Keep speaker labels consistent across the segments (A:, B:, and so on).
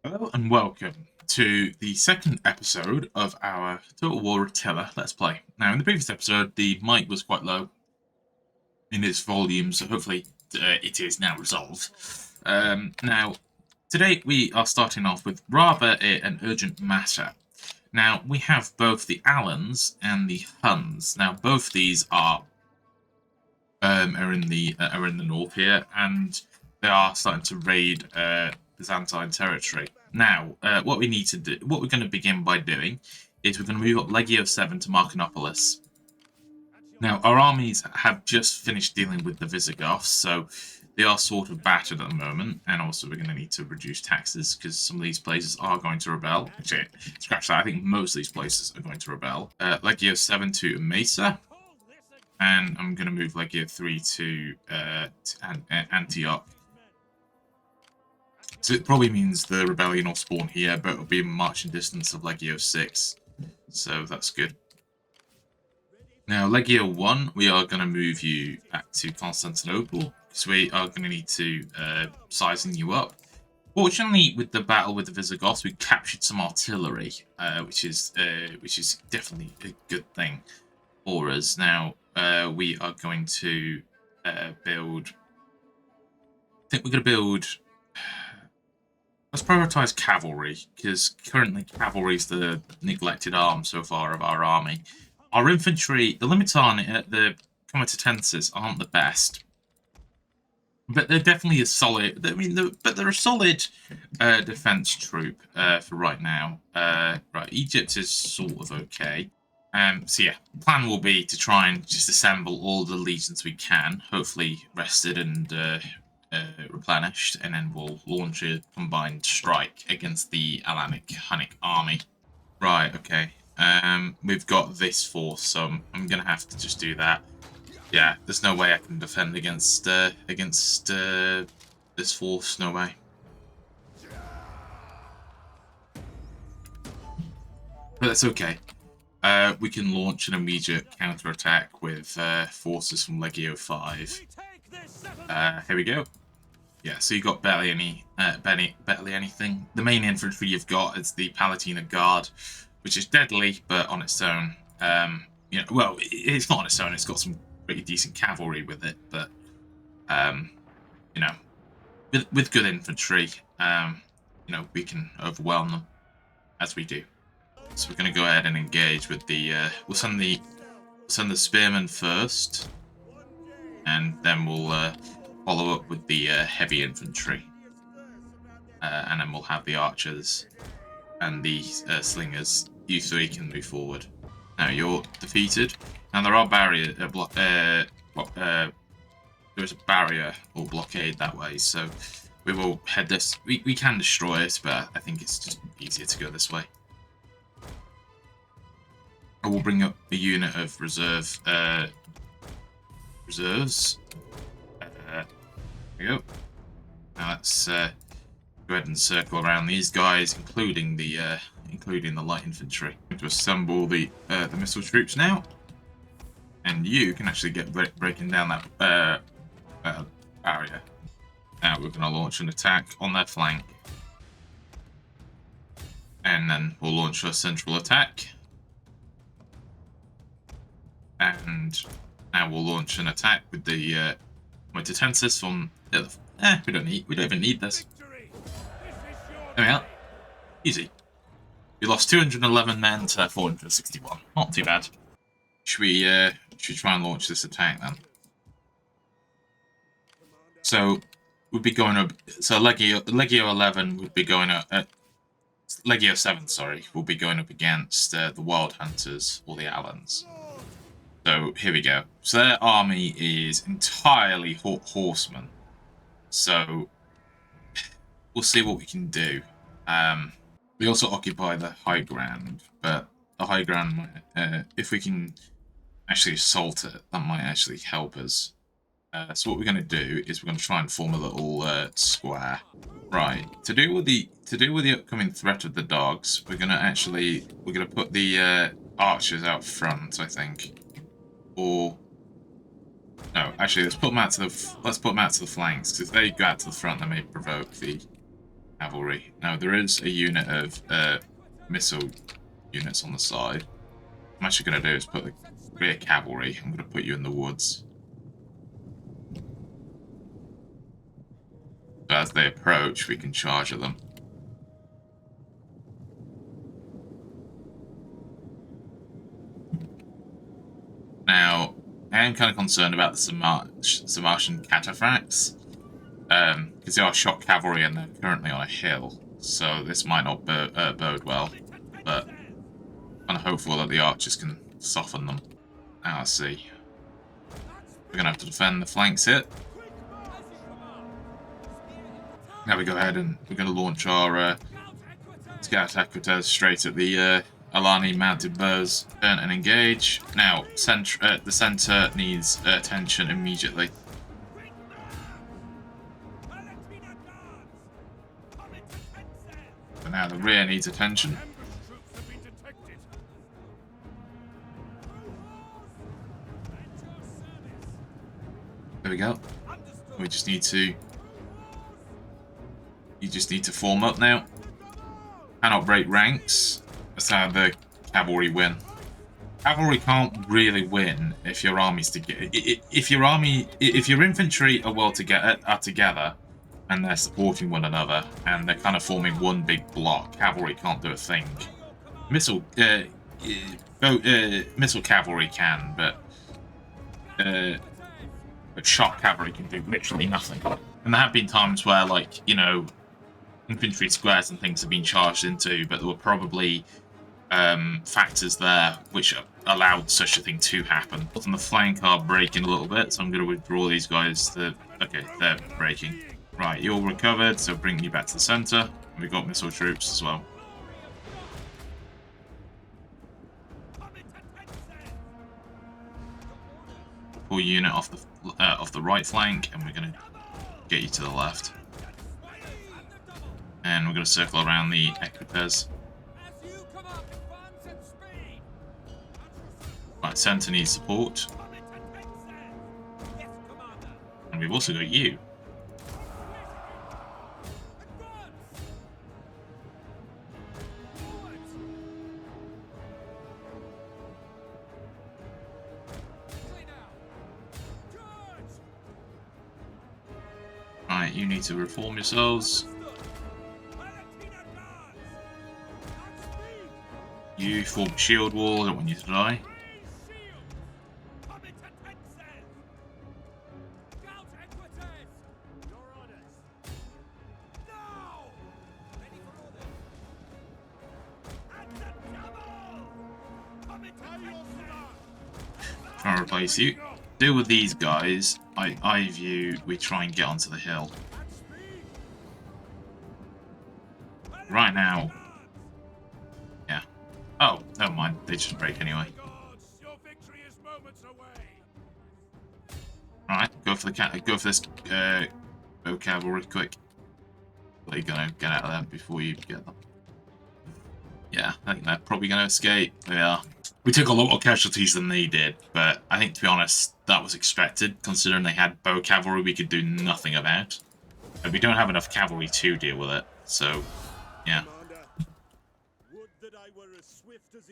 A: Hello and welcome to the second episode of our Total War Attila Let's Play. Now, in the previous episode, the mic was quite low in its volume, so hopefully it is now resolved. Now, today we are starting off with rather an urgent matter. Now, we have both the Alans and the Huns. Now, both these are in the north here, and they are starting to raid Byzantine territory. Now, what we need to do, what we're going to begin by doing, is we're going to move up Legio 7 to Marcinopolis. Now, our armies have just finished dealing with the Visigoths, so they are sort of battered at the moment, and also we're going to need to reduce taxes because some of these places are going to rebel. Actually, scratch that, I think most of these places are going to rebel. Legio 7 to Mesa. And I'm going to move Legio 3 to Antioch. So it probably means the rebellion will spawn here, but it'll be a marching distance of Legio 6. So that's good. Now, Legio 1, we are going to move you back to Constantinople, because we are going to need to sizen you up. Fortunately, with the battle with the Visigoths, we captured some artillery, which is definitely a good thing for us. Now, we are going to build. I think we're going to build. Let's prioritize cavalry, because currently cavalry is the neglected arm so far of our army. Our infantry, the Limitan, the comitatenses aren't the best, but they're definitely a solid. I mean, but they're a solid defense troop for right now. Right, Egypt is sort of okay. So yeah, the plan will be to try and just assemble all the legions we can, hopefully rested and replenished, and then we'll launch a combined strike against the Alanic Hunnic army. Right, okay. We've got this force, so I'm gonna have to just do that. Yeah, there's no way I can defend against this force. No way. But that's okay. We can launch an immediate counterattack with forces from Legio 5. Here we go. Yeah, so you got barely anything. The main infantry you've got is the Palatina Guard, which is deadly, but on its own, well, it's not on its own. It's got some pretty decent cavalry with it, but with good infantry, we can overwhelm them as we do. So we're going to go ahead and engage with the. We'll send the spearmen first, and then we'll follow up with the heavy infantry, and then we'll have the archers and the slingers. You three can move forward. Now you're defeated. Now there are barrier there is a barrier or blockade that way, so we will head this. We can destroy it, but I think it's just easier to go this way. I will bring up a unit of reserves. There we go. Now let's go ahead and circle around these guys, including the light infantry. I'm going to assemble the missile troops now, and you can actually get breaking down that barrier. Now we're going to launch an attack on their flank, and then we'll launch a central attack. And now we'll launch an attack with the Comitatenses from the other. We don't even need this. There we are. Easy. We lost 211 men to 461. Not too bad. Should we try and launch this attack then? So we'd be going up. So Legio 11 would be going up. Legio 7, sorry, will be going up against the Wild Hunters or the Alans. So here we go. So their army is entirely horsemen. So we'll see what we can do. We also occupy the high ground, but the high ground, if we can actually assault it, that might actually help us. So what we're going to do is we're going to try and form a little square. Right. To deal with the upcoming threat of the dogs, we're going to put the archers out front, I think. Or no, actually, let's put them out to the flanks, because if they go out to the front, they may provoke the cavalry. Now there is a unit of missile units on the side. What I'm actually going to do is put the rear cavalry. I'm going to put you in the woods. So as they approach, we can charge at them. Now, I am kind of concerned about the Sarmatian cataphracts, because they are shock cavalry and they're currently on a hill, so this might not bode well, but I'm kind of hopeful that the archers can soften them. Now, let's see. We're going to have to defend the flanks here. Now we go ahead and we're going to launch our scout equites straight at the Alani mounted bows. Turn and engage. Now, the centre needs attention immediately. So now the rear needs attention. There we go. We just need to... You just need to form up now. Cannot break ranks. That's how the cavalry win. Cavalry can't really win if your armies if your infantry are together and they're supporting one another and they're kind of forming one big block. Cavalry can't do a thing. Missile cavalry can, but shock cavalry can do literally nothing. And there have been times where, like, you know, infantry squares and things have been charged into, but there were probably factors there which allowed such a thing to happen. On the flank are breaking a little bit, so I'm going to withdraw these guys. Okay, they're breaking. Right, you're recovered, so bring you back to the centre. We've got missile troops as well. Pull unit off the right flank, and we're going to get you to the left. And we're going to circle around the equites. Right, centre needs support. And we've also got you. Right, you need to reform yourselves. You form a shield wall, I don't want you to die. Try and replace you. Deal with these guys. I view we try and get onto the hill. Right now. Yeah. Oh, never mind. They just break anyway. Alright, go for this bow cavalry quick. They're gonna get out of there before you get them. Yeah, I think they're probably gonna escape. They are. We took a lot more casualties than they did, but I think, to be honest, that was expected, considering they had bow cavalry we could do nothing about. And we don't have enough cavalry to deal with it, so, yeah.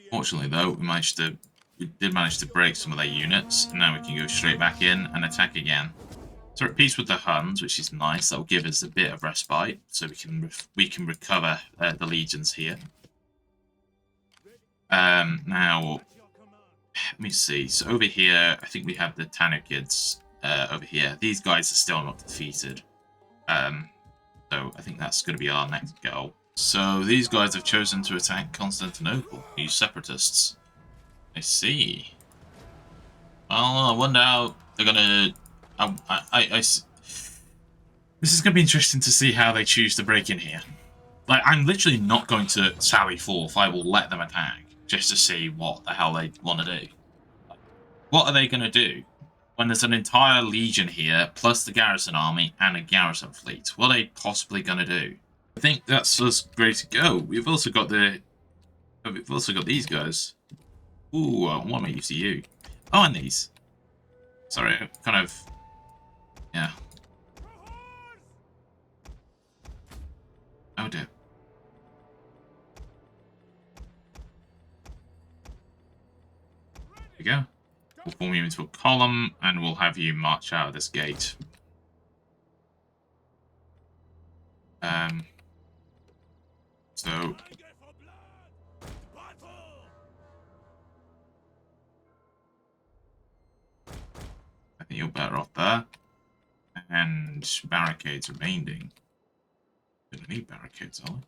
A: Fortunately, though, we did manage to break some of their units, and now we can go straight back in and attack again. So we're at peace with the Huns, which is nice. That will give us a bit of respite, so we can recover the legions here. Now, let me see. So over here, I think we have the Tanukids over here. These guys are still not defeated. So I think that's going to be our next goal. So these guys have chosen to attack Constantinople, these separatists. I see. Well, I wonder how they're going to... This is going to be interesting to see how they choose to break in here. Like, I'm literally not going to sally forth. I will let them attack, just to see what the hell they want to do. What are they going to do when there's an entire legion here, plus the garrison army and a garrison fleet? What are they possibly going to do? I think that's us ready to go. We've also got these guys. Ooh, I want to use you. Oh, and these. Sorry, kind of. Yeah. Oh dear. There we go. We'll form you into a column, and we'll have you march out of this gate. So I think you're better off there. And barricades remaining. We don't need barricades, are we?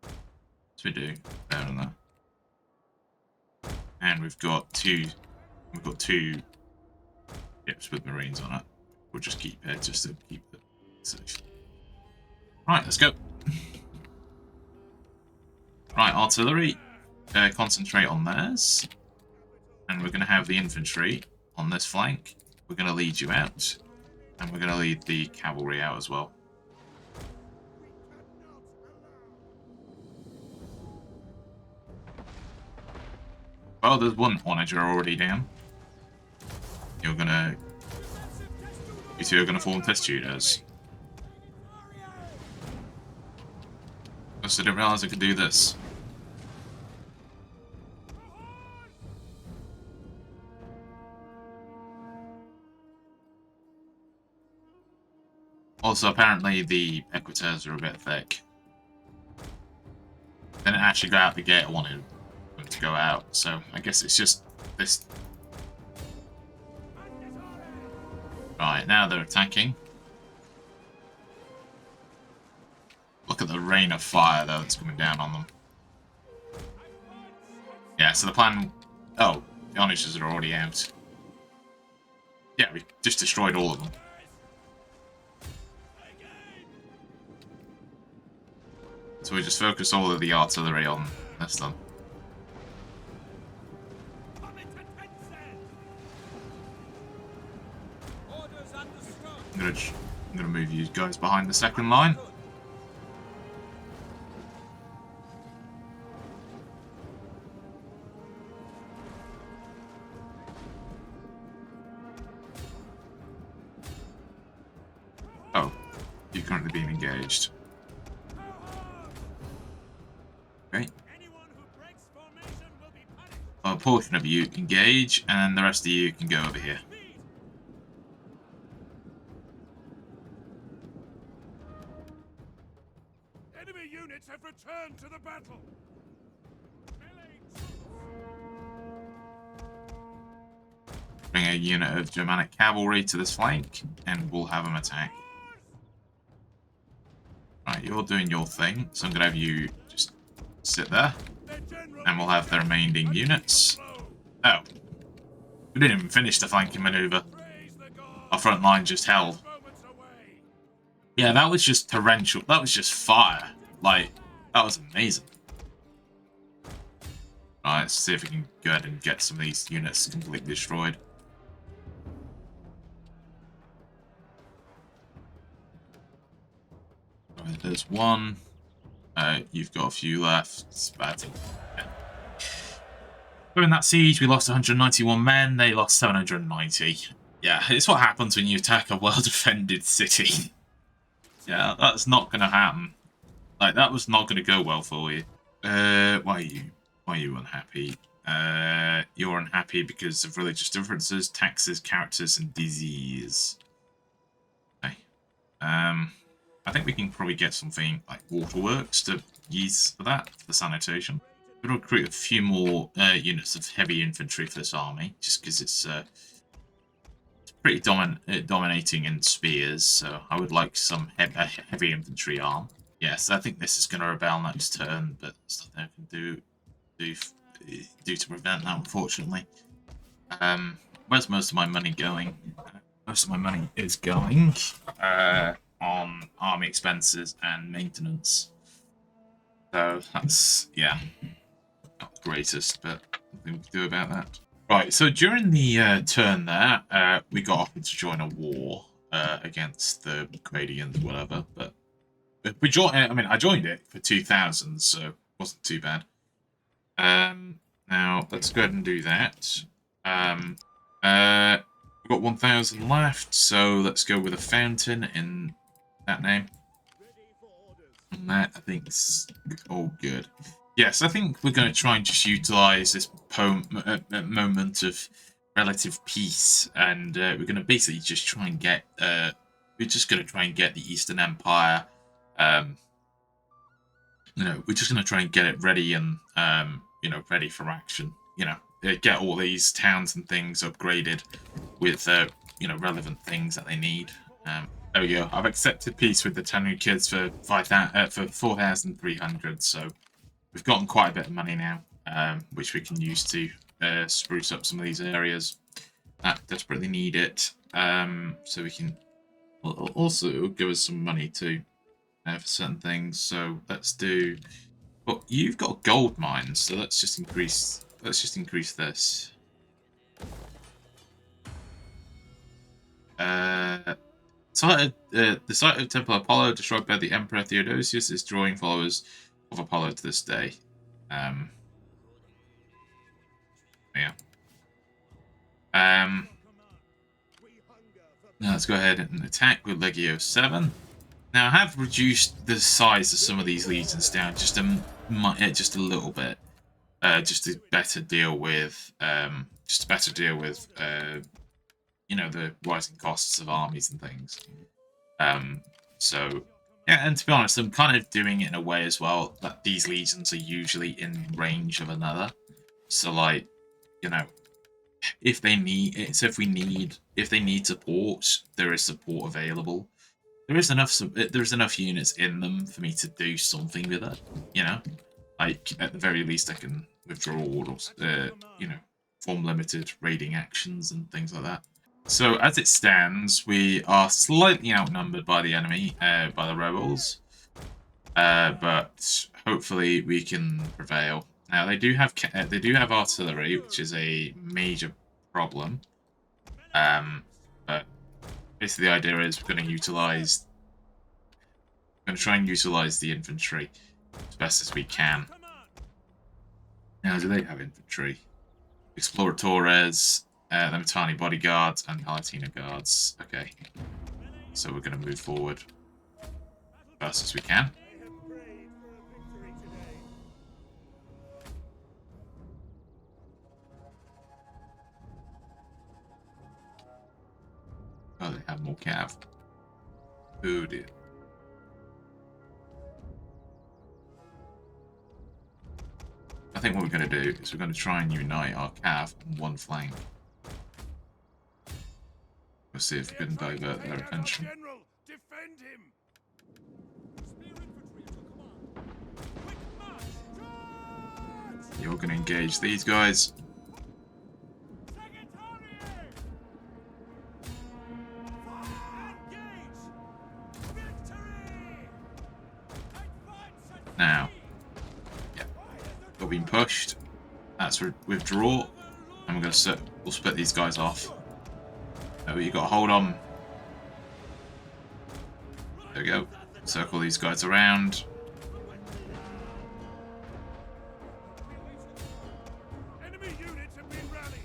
A: Yes, we do. There and there. And we've got two ships with marines on it. We'll just keep it just to keep it safe. Right, let's go. Right, artillery, concentrate on theirs. And we're going to have the infantry on this flank. We're going to lead you out. And we're going to lead the cavalry out as well. Well, there's one onager already down. You two are gonna form test tutors. I didn't realize I could do this. Also, apparently the equateurs are a bit thick. They didn't actually go out the gate I wanted them to go out, so I guess it's just this. Right, now they're attacking. Look at the rain of fire, though, that's coming down on them. Yeah, so the plan... Oh, the onagers are already out. Yeah, we just destroyed all of them. So we just focus all of the artillery on this then. I'm gonna move you guys behind the second line. Oh, you're currently being engaged. Okay. A portion of you engage, and the rest of you can go over here.
B: Enemy units have returned to the battle.
A: Bring a unit of Germanic cavalry to this flank, and we'll have them attack. Right, you're doing your thing, so I'm going to have you just sit there, and we'll have the remaining units. Oh, we didn't even finish the flanking maneuver. Our front line just held. Yeah, that was just torrential. That was just fire. Like, that was amazing. Right, let's see if we can go ahead and get some of these units completely destroyed. Right, there's one. You've got a few left. It's bad. Yeah. During that siege, we lost 191 men. They lost 790. Yeah, it's what happens when you attack a well-defended city. Yeah, that's not going to happen. Like, that was not going to go well for you. Why are you unhappy? You're unhappy because of religious differences, taxes, characters, and disease. Okay. I think we can probably get something like waterworks to use for that, for the sanitation. We'll recruit a few more units of heavy infantry for this army, just because it's pretty dominating in spears, so I would like some heavy infantry arm. Yes, I think this is going to rebel next turn, but there's nothing I can do to prevent that, unfortunately. Where's most of my money going? Most of my money is going on army expenses and maintenance. So that's, yeah, not the greatest, but nothing we can do about that. Right, so during the turn there, we got offered to join a war against the Canadians, whatever, but we joined. I mean, I joined it for 2,000, so it wasn't too bad. Now let's go ahead and do that. We've got 1,000 left, so let's go with a fountain in that name. And that, I think, is all good. Yes, I think we're going to try and just utilize this moment of relative peace, and we're going to basically just try and get. We're just going to try and get the Eastern Empire. Um, we're just going to try and get it ready and ready for action. Get all these towns and things upgraded with relevant things that they need. There we go. I've accepted peace with the Tanu kids for 4,300. So we've gotten quite a bit of money now, which we can use to spruce up some of these areas that desperately need it. So we can also give us some money too for certain things. So let's do. Well, you've got gold mines, so let's just increase. Let's just increase this. The site of Temple Apollo, destroyed by the Emperor Theodosius, is drawing followers of Apollo to this day. Yeah. Now let's go ahead and attack with Legio 7. Now I have reduced the size of some of these legions down just a little bit, just to better deal with the rising costs of armies and things. So yeah, and to be honest, I'm kind of doing it in a way as well that these legions are usually in range of another. So like, if they need support, there is support available. There's enough units in them for me to do something with it. Like at the very least, I can withdraw orders. Form limited raiding actions and things like that. So as it stands, we are slightly outnumbered by the enemy, by the rebels, but hopefully we can prevail. Now they do have artillery, which is a major problem. But basically the idea is we're going to try and utilize the infantry as best as we can. Now, do they have infantry? Exploratores, the Mittani bodyguards, and Palatina guards. Okay, so we're going to move forward as fast as we can. Oh, they have more cav. Oh dear. I think what we're going to do is we're going to try and unite our cav on one flank. We'll see if we can divert their attention.
B: General, defend him.
A: You're going to engage these guys. Now, yeah, we're being pushed. That's withdraw, and we're going to we'll split these guys off. Oh, you got to hold on. There we go. Circle these guys around.
B: Enemy units have been rallied.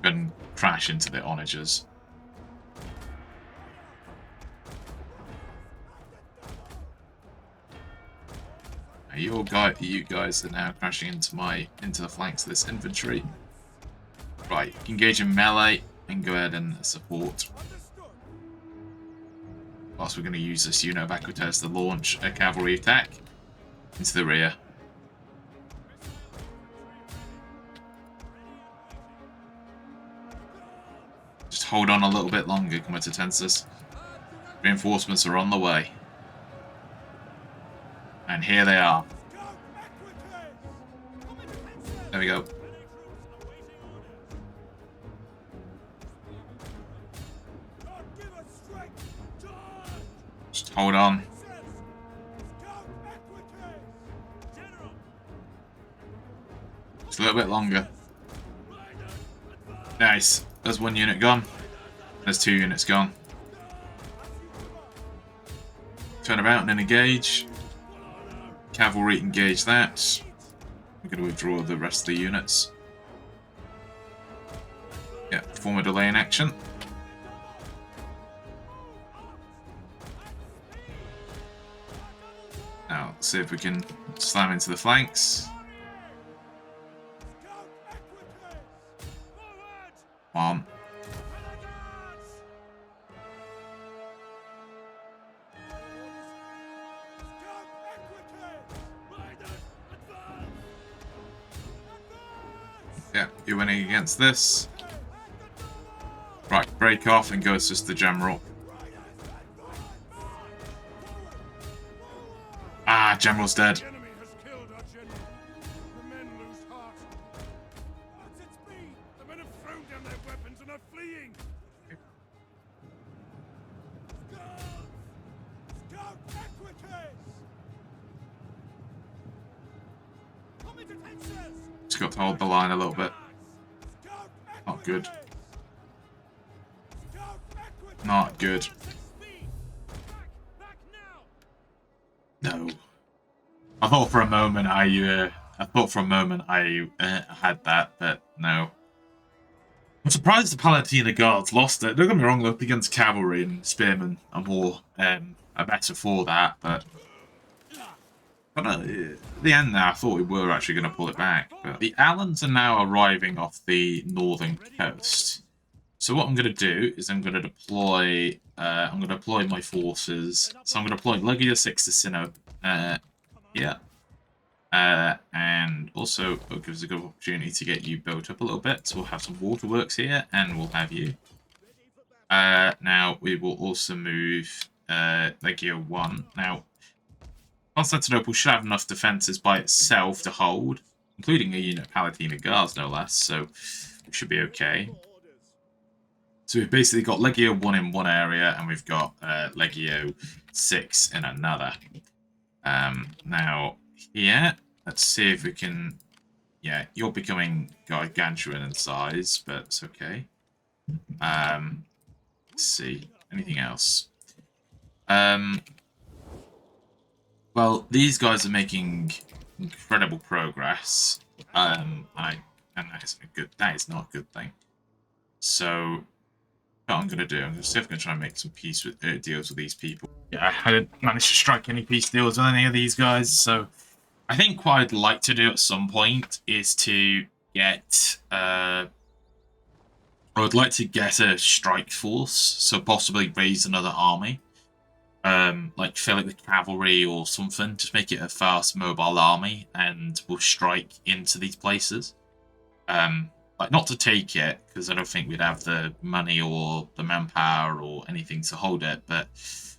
A: And crash into the onagers. You guys are now crashing into the flanks of this infantry. Right, engage in melee and go ahead and support. Whilst we're going to use this unit of Aquitaires to launch a cavalry attack into the rear. Just hold on a little bit longer, Comitatensis. Reinforcements are on the way. And here they are. There we go. Just hold on. Just a little bit longer. Nice. There's one unit gone. There's 2 units gone. Turn about and then engage. Cavalry engage that. We're going to withdraw the rest of the units. Yeah, form a delay in action. see if we can slam into the flanks.
B: Scout equites! Forward!
A: Come on.
B: Renegades! Scout equites! Riders, advance! Advance!
A: Yeah, you're winning against this.
B: At the door!
A: Right, break off and go assist the general. Ah, general's dead.
B: The enemy has killed our general. The men lose heart. What's its speed? The men have thrown down their weapons and are fleeing. Scouts! Scout equites! Comitatenses!
A: Just got to hold the line a little bit.
B: Scout
A: Not good.
B: equites! Scout equites!
A: Not good.
B: At speed! Back now!
A: No. I thought for a moment I had that, but no. I'm surprised the Palatina Guards lost it. Don't get me wrong, up against cavalry and spearmen are more are better for that, but at the end now, I thought we were actually going to pull it back. But the Allans are now arriving off the northern coast. So what I'm going to do is I'm going to deploy my forces. So I'm going to deploy Legio 6 to Sinnoh. Yeah. And also it gives us a good opportunity to get you built up a little bit. So we'll have some waterworks here, and we'll have you. Now we will also move Legio 1. Now, Constantinople should have enough defences by itself to hold, including a unit of Palatina Guards, no less, so we should be okay. So we've basically got Legio 1 in one area, and we've got Legio 6 in another. Now, here, let's see if we can... Yeah, you're becoming gargantuan in size, but it's okay. Let's see. Anything else? Well, these guys are making incredible progress. And that is not a good thing. So... what I'm going to do, I'm going to see if I can try and make some peace with deals with these people. Yeah, I didn't manage to strike any peace deals with any of these guys, so I think what I'd like to do at some point is to get... I would like to get a strike force, so possibly raise another army. Like fill it with cavalry or something, just make it a fast mobile army, and we'll strike into these places. Like, not to take it, because I don't think we'd have the money or the manpower or anything to hold it, but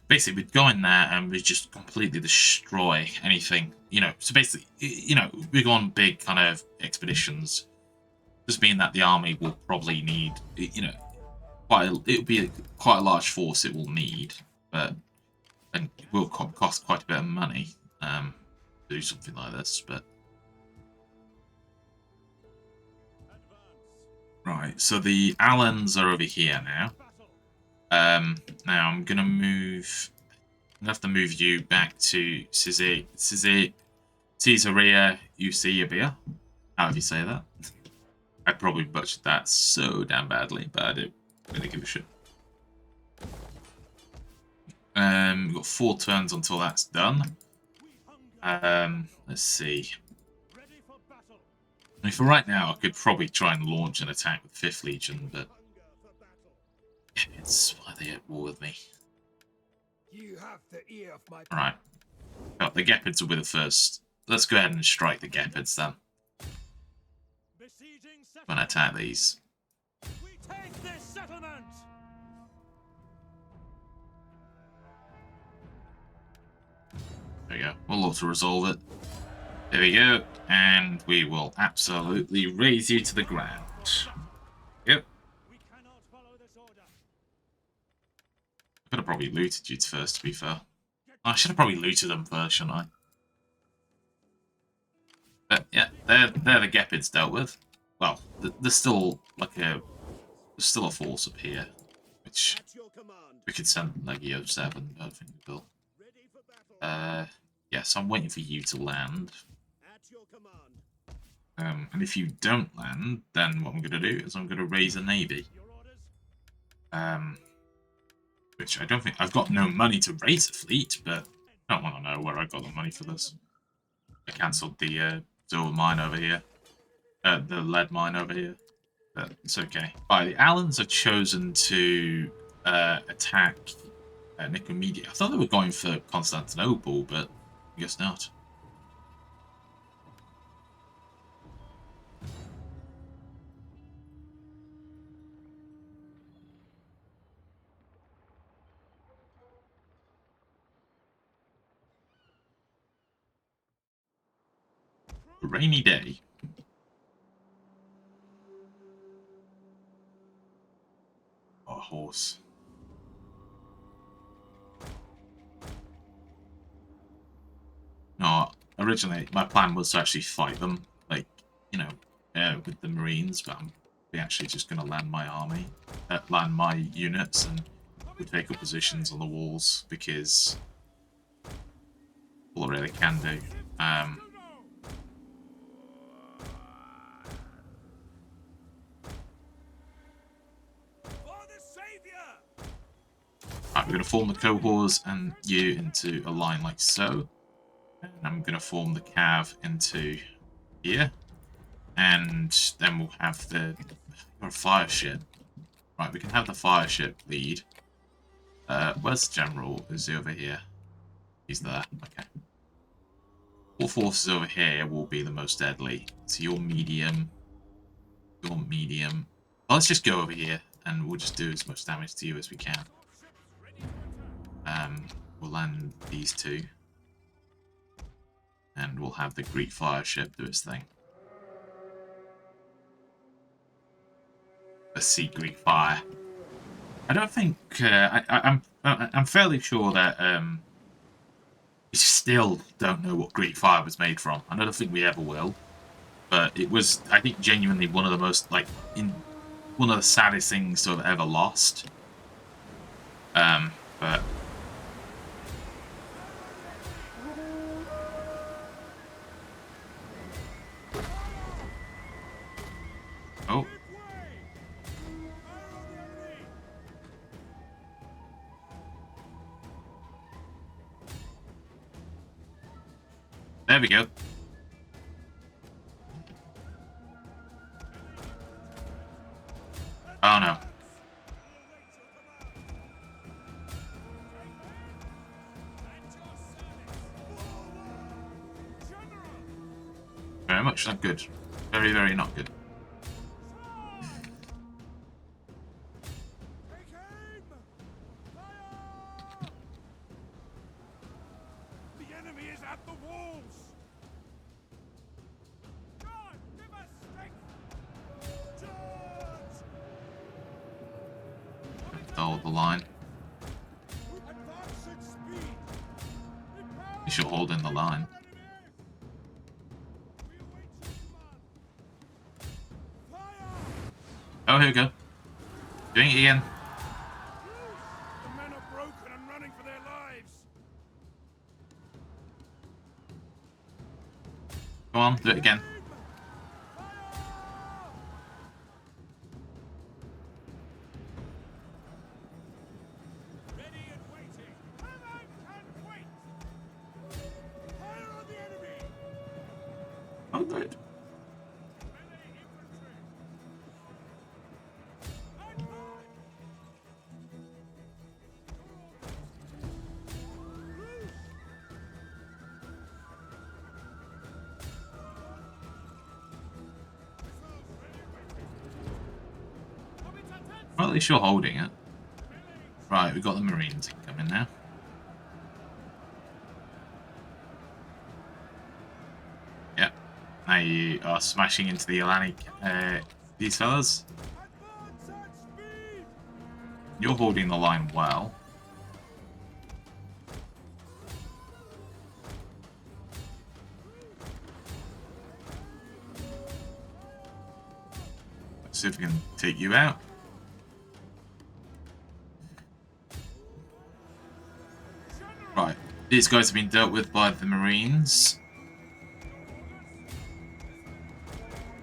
A: basically we'd go in there and we'd just completely destroy anything, you know. So basically, you know, we go on big kind of expeditions, just mean that the army will probably need, you know, it'll be quite a large force it will need, but and it will cost quite a bit of money to do something like this, but... Right, so the Allans are over here now. Now I'm gonna have to move you back to Caesarea Eusebia. However you say that. I probably butchered that so damn badly, but I don't really give a shit. We've got 4 turns until that's done. Let's see. I mean, for right now, I could probably try and launch an attack with 5th Legion, but it's why they at war with me.
B: You have the ear of my...
A: Alright. Oh, the Gepids will be the first. Let's go ahead and strike the Gepids then. I'm gonna attack these.
B: We take this settlement.
A: There we go. We'll auto-resolve it. There we go. And we will absolutely raise you to the ground. Yep.
B: We cannot follow this order.
A: I could have probably looted you first, to be fair. I should have probably looted them first, shouldn't I? But yeah, they're the Gepids dealt with. Well, there's still a force up here, which we could send Legio 7, but I think we will. Yeah, so I'm waiting for you to land. And if you don't land, then what I'm going to do is I'm going to raise a navy. Which I don't think... I've got no money to raise a fleet, but I don't want to know where I got the money for this. I cancelled the silver mine over here. The lead mine over here. But it's okay. Right, the Alans have chosen to attack Nicomedia. I thought they were going for Constantinople, but I guess not. A rainy day. Oh, a horse. No, originally my plan was to actually fight them, like, you know, with the Marines, but I'm actually just going to land my army, land my units, and we take up positions on the walls because all I really can do. Right, we're going to form the cohorts and you into a line like so. And I'm going to form the cav into here. And then we'll have the fire ship. Right, we can have the fire ship lead. Where's the general? Is he over here? He's there. Okay. All forces over here will be the most deadly. So you're medium. You're medium. Well, let's just go over here and we'll just do as much damage to you as we can. We'll land these two. And we'll have the Greek fire ship do its thing. Let's see Greek fire. I don't think I'm fairly sure that we still don't know what Greek fire was made from. I don't think we ever will. But it was, I think, genuinely one of the most one of the saddest things to have ever lost. But oh. There we go. Oh no. Very much not good. Very, very not good.
B: The enemy is at the walls. God, give us strength. Charge!
A: Hold the line.
B: Advance at speed.
A: You should hold in the line.
B: We await your command. Fire!
A: Oh, here we go. Doing it again.
B: The men are broken and running for their lives.
A: Come on, do it again.
B: Ready and waiting. Command can wait. Fire on the enemy.
A: Oh, good.
B: Melee infantry.
A: Well, at least you're holding it. Right, we've got the Marines coming now. Yep. Now you are smashing into the Atlantic, these fellas.
B: Advance at speed.
A: You're holding the line well. Let's see if we can take you out. Right, these guys have been dealt with by the Marines.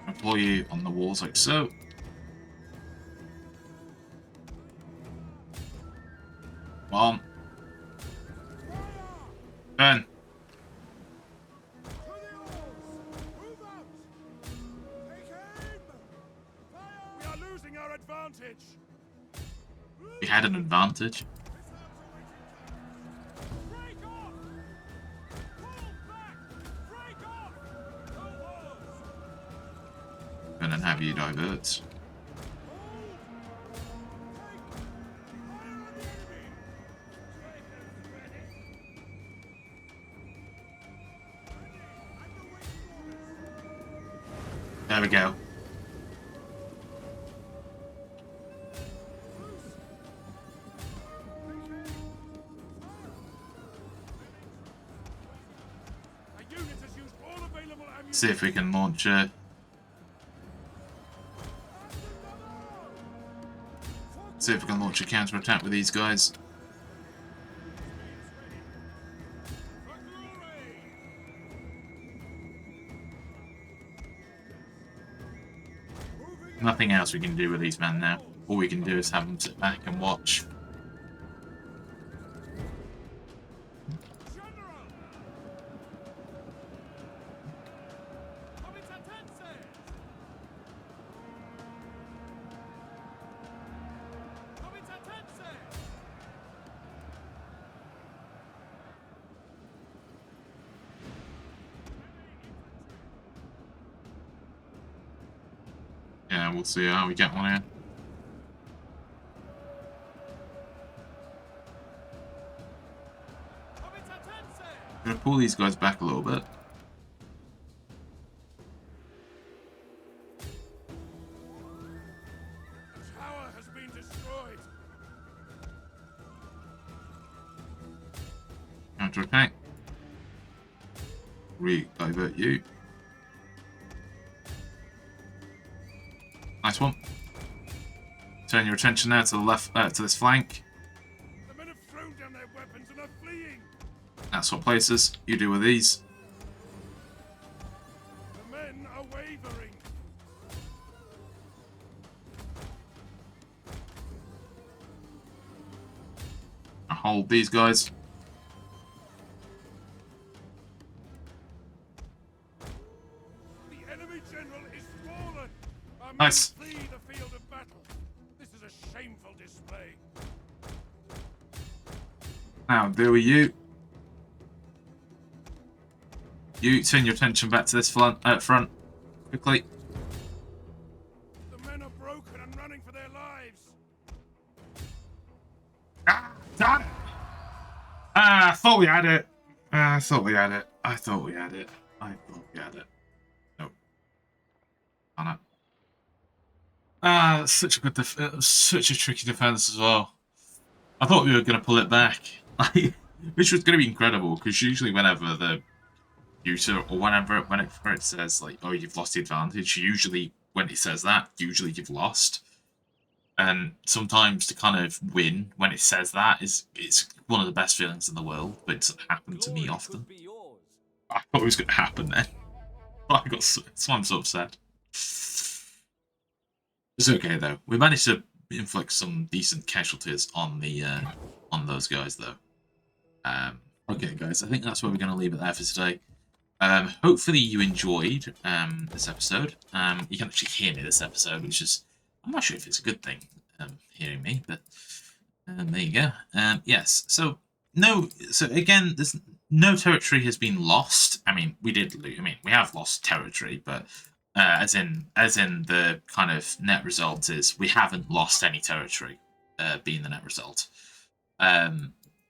A: Deploy you on the walls like so. Come on. Burn.
B: To the oars! Move out! Take aim! Fire! We are losing our advantage!
A: We had an advantage.
B: Break off! Pull back! Break off! No wars!
A: And then have you divert. There we go. See if we can launch a... See if we can launch a counter-attack with these guys. Nothing else we can do with these men now. All we can do is have them sit back and watch. Yeah, we'll see how we get on here. I'm gonna pull these guys back a little bit.
B: The tower has been destroyed.
A: Counter-attack. Re-divert you. Nice one. Turn your attention now to the left, to this flank.
B: The men have thrown down their weapons and are fleeing.
A: That's what places. You do with these.
B: The men are wavering.
A: I hold these guys.
B: The enemy general is fallen. Our men
A: Nice.
B: flee the field of battle. This is a shameful display.
A: Now, deal with you. You turn your attention back to this front, quickly.
B: The men are broken and running for their lives.
A: Ah, damn it! Ah, I thought we had it. I thought we had it. I thought we had it. I thought we had it. Nope. On it. Ah, that's such a good such a tricky defense as well. I thought we were going to pull it back, which was going to be incredible because usually whenever the user or whenever it says like, oh, you've lost the advantage, usually when it says that, usually you've lost. And sometimes to kind of win when it says that it's one of the best feelings in the world, but it doesn't happen to me often. I thought it was going to happen then. That's why I'm so upset. It's okay though. We managed to inflict some decent casualties on the on those guys though. Okay, guys, I think that's where we're going to leave it there for today. Hopefully you enjoyed this episode. You can actually hear me this episode, which is, I'm not sure if it's a good thing, hearing me, but there you go. Yes, so again, there's no territory has been lost. I mean, we did lose. I mean, we have lost territory, but as in the kind of net result is we haven't lost any territory, being the net result.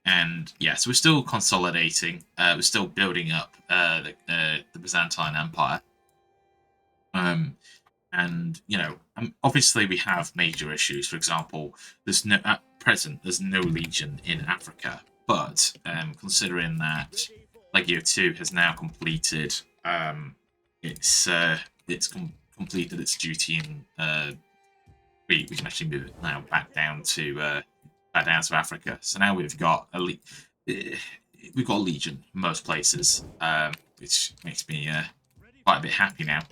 A: And yeah, so we're still consolidating. We're still building up the Byzantine Empire. And you know, obviously we have major issues. For example, there's no at present there's no legion in Africa, but considering that Legio 2 has now completed completed its duty in we can actually move it now back down to Africa. So now we've got a legion in most places, which makes me quite a bit happy now.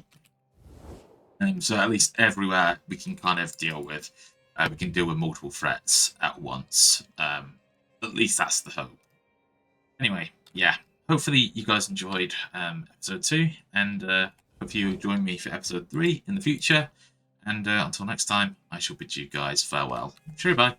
A: So at least everywhere we can kind of deal with, we can deal with multiple threats at once. At least that's the hope. Anyway, yeah, hopefully you guys enjoyed episode 2, and hope you join me for episode 3 in the future. And until next time, I shall bid you guys farewell. Cheerio, bye.